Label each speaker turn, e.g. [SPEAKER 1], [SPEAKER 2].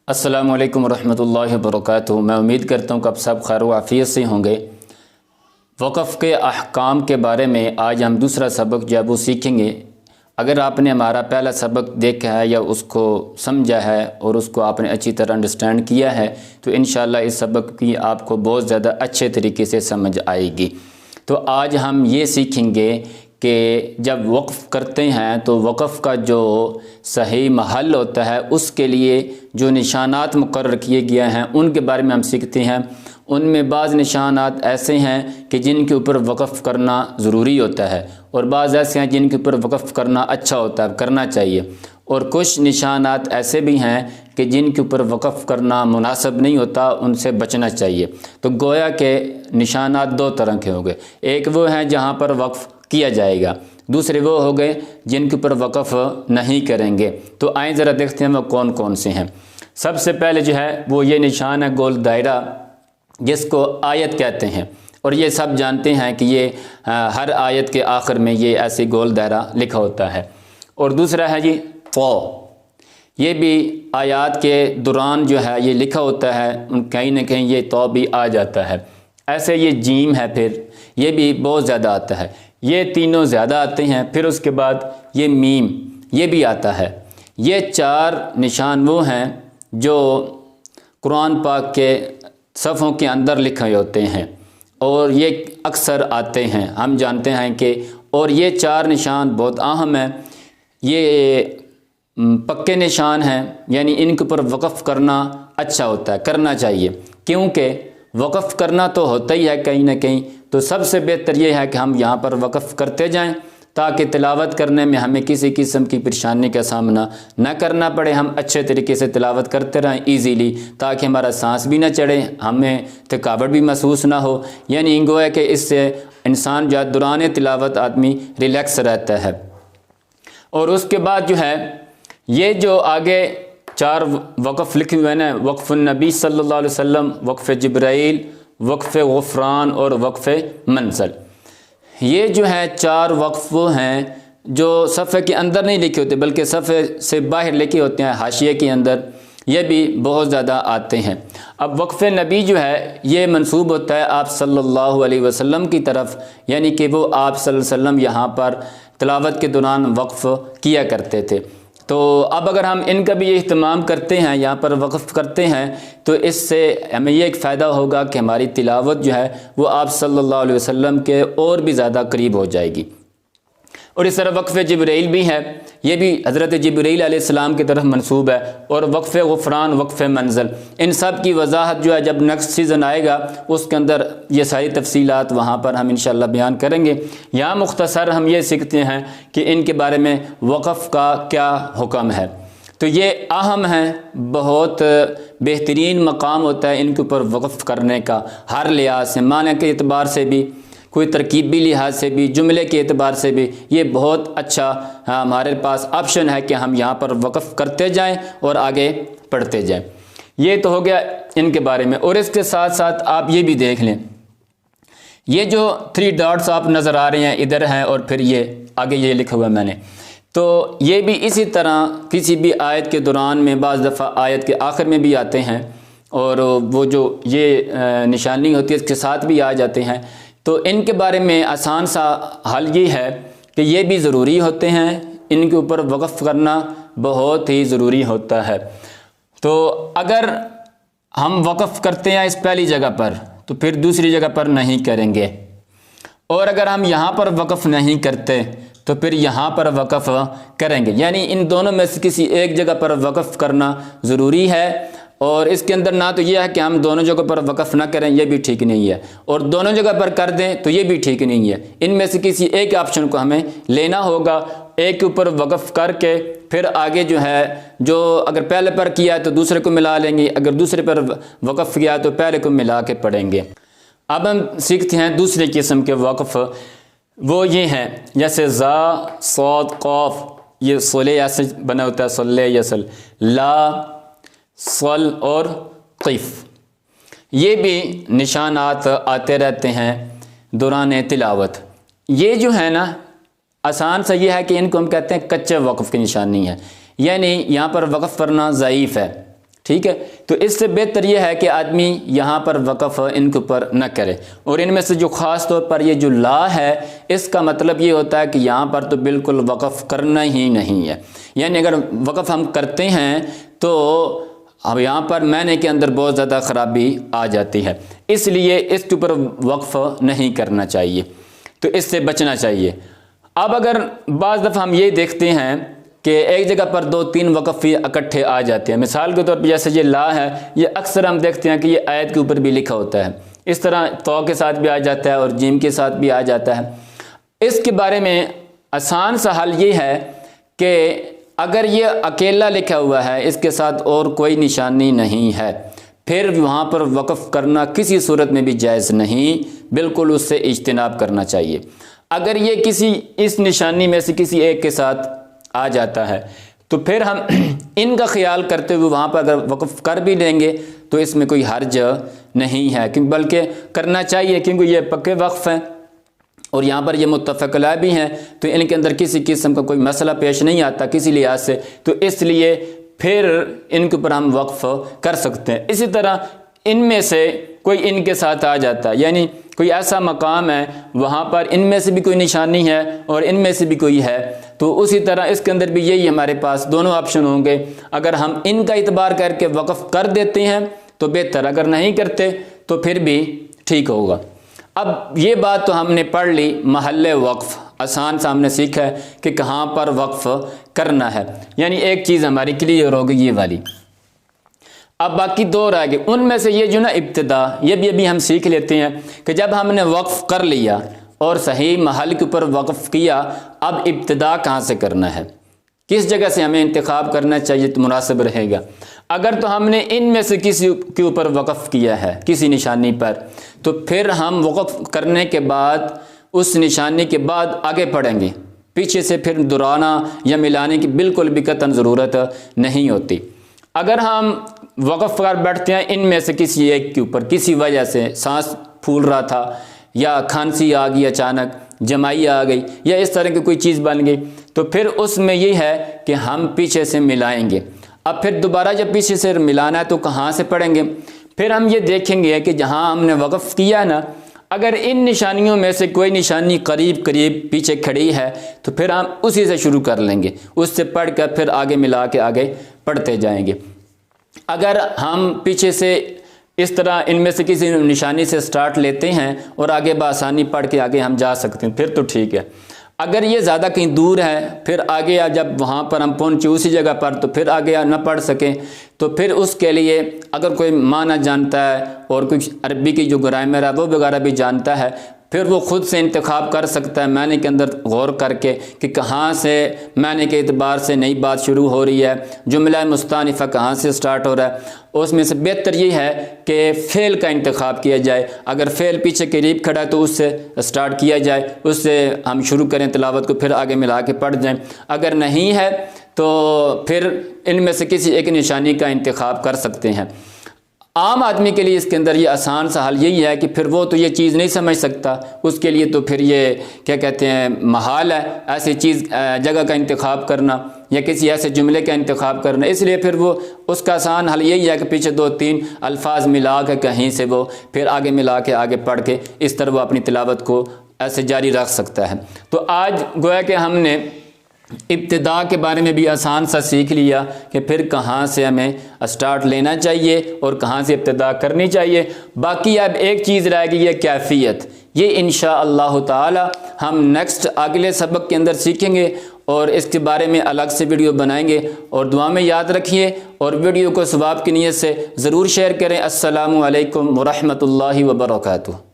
[SPEAKER 1] السلام علیکم ورحمۃ اللہ وبرکاتہ۔ میں امید کرتا ہوں کہ آپ سب خیر و عافیت سے ہوں گے۔ وقف کے احکام کے بارے میں آج ہم دوسرا سبق جو ہے وہ سیکھیں گے۔ اگر آپ نے ہمارا پہلا سبق دیکھا ہے یا اس کو سمجھا ہے اور اس کو آپ نے اچھی طرح انڈرسٹینڈ کیا ہے تو انشاءاللہ اس سبق کی آپ کو بہت زیادہ اچھے طریقے سے سمجھ آئے گی۔ تو آج ہم یہ سیکھیں گے کہ جب وقف کرتے ہیں تو وقف کا جو صحیح محل ہوتا ہے اس کے لیے جو نشانات مقرر کیے گئے ہیں ان کے بارے میں ہم سیکھتے ہیں۔ ان میں بعض نشانات ایسے ہیں کہ جن کے اوپر وقف کرنا ضروری ہوتا ہے اور بعض ایسے ہیں جن کے اوپر وقف کرنا اچھا ہوتا ہے، کرنا چاہیے، اور کچھ نشانات ایسے بھی ہیں کہ جن کے اوپر وقف کرنا مناسب نہیں ہوتا، ان سے بچنا چاہیے۔ تو گویا کہ نشانات دو طرح کے ہوں گے، ایک وہ ہیں جہاں پر وقف کیا جائے گا، دوسرے وہ ہو گئے جن کے اوپر وقف نہیں کریں گے۔ تو آئیں ذرا دیکھتے ہیں وہ کون کون سے ہیں۔ سب سے پہلے جو ہے وہ یہ نشان ہے گول دائرہ، جس کو آیت کہتے ہیں، اور یہ سب جانتے ہیں کہ یہ ہر آیت کے آخر میں یہ ایسے گول دائرہ لکھا ہوتا ہے۔ اور دوسرا ہے جی تو، یہ بھی آیات کے دوران جو ہے یہ لکھا ہوتا ہے، کہیں نہ کہیں یہ تو بھی آ جاتا ہے۔ ایسے یہ جیم ہے، پھر یہ بھی بہت زیادہ آتا ہے، یہ تینوں زیادہ آتے ہیں۔ پھر اس کے بعد یہ میم، یہ بھی آتا ہے۔ یہ چار نشان وہ ہیں جو قرآن پاک کے صفحوں کے اندر لکھے ہوتے ہیں اور یہ اکثر آتے ہیں، ہم جانتے ہیں کہ، اور یہ چار نشان بہت اہم ہیں، یہ پکے نشان ہیں، یعنی ان کے اوپر وقف کرنا اچھا ہوتا ہے، کرنا چاہیے، کیونکہ وقف کرنا تو ہوتا ہی ہے کہیں نہ کہیں۔ تو سب سے بہتر یہ ہے کہ ہم یہاں پر وقف کرتے جائیں تاکہ تلاوت کرنے میں ہمیں کسی قسم کی پریشانی کا سامنا نہ کرنا پڑے، ہم اچھے طریقے سے تلاوت کرتے رہیں ایزیلی، تاکہ ہمارا سانس بھی نہ چڑھے، ہمیں تھکاوٹ بھی محسوس نہ ہو، یعنی گویا کہ اس سے انسان جو ہے دوران تلاوت آدمی ریلیکس رہتا ہے۔ اور اس کے بعد جو ہے یہ جو آگے چار وقف لکھے ہوئے ہیں، وقف النبی صلی اللہ علیہ وسلم، وقف جبرائیل، وقف غفران اور وقف منزل، یہ جو ہے چار وقف وہ ہیں جو صفحے کے اندر نہیں لکھے ہوتے بلکہ صفحے سے باہر لکھے ہوتے ہیں، حاشیے کے اندر، یہ بھی بہت زیادہ آتے ہیں۔ اب وقف نبی جو ہے یہ منسوب ہوتا ہے آپ صلی اللہ علیہ وسلم کی طرف، یعنی کہ وہ آپ صلی اللہ علیہ وسلم یہاں پر تلاوت کے دوران وقف کیا کرتے تھے۔ تو اب اگر ہم ان کا بھی اہتمام کرتے ہیں، یہاں پر وقف کرتے ہیں، تو اس سے ہمیں یہ ایک فائدہ ہوگا کہ ہماری تلاوت جو ہے وہ آپ صلی اللہ علیہ وسلم کے اور بھی زیادہ قریب ہو جائے گی۔ اور اس طرح وقف جبرائیل بھی ہے، یہ بھی حضرت جبرائیل علیہ السلام کی طرف منسوب ہے، اور وقف غفران، وقف منزل، ان سب کی وضاحت جو ہے جب نیکسٹ سیزن آئے گا اس کے اندر یہ ساری تفصیلات وہاں پر ہم انشاءاللہ بیان کریں گے۔ یہاں مختصر ہم یہ سیکھتے ہیں کہ ان کے بارے میں وقف کا کیا حکم ہے۔ تو یہ اہم ہیں، بہت بہترین مقام ہوتا ہے ان کے اوپر وقف کرنے کا، ہر لحاظ سے، معنی کے اعتبار سے بھی، کوئی ترکیبی لحاظ سے بھی، جملے کے اعتبار سے بھی، یہ بہت اچھا ہمارے پاس آپشن ہے کہ ہم یہاں پر وقف کرتے جائیں اور آگے پڑھتے جائیں۔ یہ تو ہو گیا ان کے بارے میں۔ اور اس کے ساتھ ساتھ آپ یہ بھی دیکھ لیں، یہ جو 3 ڈاٹس آپ نظر آ رہے ہیں ادھر ہیں، اور پھر یہ آگے یہ لکھا ہوا ہے میں نے، تو یہ بھی اسی طرح کسی بھی آیت کے دوران میں، بعض دفعہ آیت کے آخر میں بھی آتے ہیں، اور وہ جو یہ نشانی ہوتی ہے اس کے ساتھ بھی آ جاتے ہیں۔ تو ان کے بارے میں آسان سا حل یہ ہے کہ یہ بھی ضروری ہوتے ہیں، ان کے اوپر وقف کرنا بہت ہی ضروری ہوتا ہے۔ تو اگر ہم وقف کرتے ہیں اس پہلی جگہ پر تو پھر دوسری جگہ پر نہیں کریں گے، اور اگر ہم یہاں پر وقف نہیں کرتے تو پھر یہاں پر وقف کریں گے، یعنی ان دونوں میں سے کسی ایک جگہ پر وقف کرنا ضروری ہے۔ اور اس کے اندر نہ تو یہ ہے کہ ہم دونوں جگہ پر وقف نہ کریں، یہ بھی ٹھیک نہیں ہے، اور دونوں جگہ پر کر دیں تو یہ بھی ٹھیک نہیں ہے۔ ان میں سے کسی ایک آپشن کو ہمیں لینا ہوگا، ایک کے اوپر وقف کر کے پھر آگے جو ہے، جو اگر پہلے پر کیا ہے تو دوسرے کو ملا لیں گے، اگر دوسرے پر وقف کیا تو پہلے کو ملا کے پڑھیں گے۔ اب ہم سیکھتے ہیں دوسرے قسم کے وقف، وہ یہ ہیں جیسے زا، صاد، قاف، یہ صلے ایسے بنا ہوتا ہے، صلے یسل، لا، صل اور قف، یہ بھی نشانات آتے رہتے ہیں دوران تلاوت۔ یہ جو ہے نا آسان سا یہ ہے کہ ان کو ہم کہتے ہیں کچے وقف کی نشانی ہے، یعنی یہاں پر وقف کرنا ضعیف ہے، ٹھیک ہے، تو اس سے بہتر یہ ہے کہ آدمی یہاں پر وقف ان کے اوپر نہ کرے۔ اور ان میں سے جو خاص طور پر یہ جو لا ہے، اس کا مطلب یہ ہوتا ہے کہ یہاں پر تو بالکل وقف کرنا ہی نہیں ہے، یعنی اگر وقف ہم کرتے ہیں تو اب یہاں پر معنی کے اندر بہت زیادہ خرابی آ جاتی ہے، اس لیے اس کے اوپر وقف نہیں کرنا چاہیے، تو اس سے بچنا چاہیے۔ اب اگر بعض دفعہ ہم یہ دیکھتے ہیں کہ ایک جگہ پر 2-3 وقف اکٹھے آ جاتے ہیں، مثال کے طور پر جیسے یہ لا ہے، یہ اکثر ہم دیکھتے ہیں کہ یہ آیت کے اوپر بھی لکھا ہوتا ہے، اس طرح تو کے ساتھ بھی آ جاتا ہے اور جیم کے ساتھ بھی آ جاتا ہے۔ اس کے بارے میں آسان سا حل یہ ہے کہ اگر یہ اکیلا لکھا ہوا ہے، اس کے ساتھ اور کوئی نشانی نہیں ہے، پھر وہاں پر وقف کرنا کسی صورت میں بھی جائز نہیں، بالکل اس سے اجتناب کرنا چاہیے۔ اگر یہ کسی اس نشانی میں سے کسی ایک کے ساتھ آ جاتا ہے تو پھر ہم ان کا خیال کرتے ہوئے وہاں پر اگر وقف کر بھی لیں گے تو اس میں کوئی حرج نہیں ہے، بلکہ کرنا چاہیے، کیونکہ یہ پکے وقف ہیں اور یہاں پر یہ متفق علیہ بھی ہیں، تو ان کے اندر کسی قسم کا کوئی مسئلہ پیش نہیں آتا کسی لحاظ سے، تو اس لیے پھر ان کے اوپر ہم وقف کر سکتے ہیں۔ اسی طرح ان میں سے کوئی ان کے ساتھ آ جاتا ہے، یعنی کوئی ایسا مقام ہے وہاں پر ان میں سے بھی کوئی نشانی ہے اور ان میں سے بھی کوئی ہے، تو اسی طرح اس کے اندر بھی یہی ہمارے پاس دونوں آپشن ہوں گے۔ اگر ہم ان کا اعتبار کر کے وقف کر دیتے ہیں تو بہتر، اگر نہیں کرتے تو پھر بھی ٹھیک ہوگا۔ اب یہ بات تو ہم نے پڑھ لی، محل وقف آسان سا ہم نے سیکھا ہے کہ کہاں پر وقف کرنا ہے، یعنی ایک چیز ہماری کلیئر ہوگی یہ والی۔ اب باقی 2 رہ گئے، ان میں سے یہ جو نا ابتدا، یہ بھی ابھی ہم سیکھ لیتے ہیں کہ جب ہم نے وقف کر لیا اور صحیح محل کے اوپر وقف کیا، اب ابتدا کہاں سے کرنا ہے، کس جگہ سے ہمیں انتخاب کرنا چاہیے تو مناسب رہے گا۔ اگر تو ہم نے ان میں سے کسی کے اوپر وقف کیا ہے کسی نشانی پر، تو پھر ہم وقف کرنے کے بعد اس نشانی کے بعد آگے پڑھیں گے، پیچھے سے پھر دہرانا یا ملانے کی بالکل بھی قطعاً ضرورت نہیں ہوتی۔ اگر ہم وقف کر بیٹھتے ہیں ان میں سے کسی ایک کے اوپر، کسی وجہ سے سانس پھول رہا تھا یا کھانسی آ گئی، اچانک جمائی آ گئی یا اس طرح کی کوئی چیز بن گئی، تو پھر اس میں یہ ہے کہ ہم پیچھے سے ملائیں گے۔ اب پھر دوبارہ جب پیچھے سے ملانا ہے تو کہاں سے پڑھیں گے؟ پھر ہم یہ دیکھیں گے کہ جہاں ہم نے وقف کیا نا، اگر ان نشانیوں میں سے کوئی نشانی قریب پیچھے کھڑی ہے تو پھر ہم اسی سے شروع کر لیں گے، اس سے پڑھ کر پھر آگے ملا کے آگے پڑھتے جائیں گے۔ اگر ہم پیچھے سے اس طرح ان میں سے کسی نشانی سے سٹارٹ لیتے ہیں اور آگے بآسانی پڑھ کے آگے ہم جا سکتے ہیں، پھر تو ٹھیک ہے۔ اگر یہ زیادہ کہیں دور ہے، پھر آگے جب وہاں پر ہم پہنچے اسی جگہ پر تو پھر آگے نہ پڑھ سکیں، تو پھر اس کے لیے اگر کوئی معنی جانتا ہے اور کچھ عربی کی جو گرامر ہے وہ وغیرہ بھی جانتا ہے، پھر وہ خود سے انتخاب کر سکتا ہے معنی کے اندر غور کر کے کہ کہاں سے معنی کے اعتبار سے نئی بات شروع ہو رہی ہے، جملہ مستانفہ کہاں سے سٹارٹ ہو رہا ہے۔ اس میں سے بہتر یہ ہے کہ فعل کا انتخاب کیا جائے، اگر فعل پیچھے قریب کھڑا ہے تو اس سے سٹارٹ کیا جائے، اس سے ہم شروع کریں تلاوت کو، پھر آگے ملا کے پڑھ جائیں۔ اگر نہیں ہے تو پھر ان میں سے کسی ایک نشانی کا انتخاب کر سکتے ہیں۔ عام آدمی کے لیے اس کے اندر یہ آسان سا حل یہی ہے کہ پھر وہ تو یہ چیز نہیں سمجھ سکتا، اس کے لیے تو پھر یہ کیا کہتے ہیں محال ہے ایسی چیز جگہ کا انتخاب کرنا یا کسی ایسے جملے کا انتخاب کرنا، اس لیے پھر وہ اس کا آسان حل یہی ہے کہ پیچھے 2-3 الفاظ ملا کے کہیں سے وہ پھر آگے ملا کے آگے پڑھ کے اس طرح وہ اپنی تلاوت کو ایسے جاری رکھ سکتا ہے۔ تو آج گویا کہ ہم نے ابتدا کے بارے میں بھی آسان سا سیکھ لیا کہ پھر کہاں سے ہمیں سٹارٹ لینا چاہیے اور کہاں سے ابتدا کرنی چاہیے۔ باقی اب ایک چیز رہ گئی ہے کیفیت، یہ انشاءاللہ تعالی ہم نیکسٹ اگلے سبق کے اندر سیکھیں گے اور اس کے بارے میں الگ سے ویڈیو بنائیں گے، اور دعا میں یاد رکھیے اور ویڈیو کو ثواب کی نیت سے ضرور شیئر کریں۔ السلام علیکم ورحمۃ اللہ وبرکاتہ۔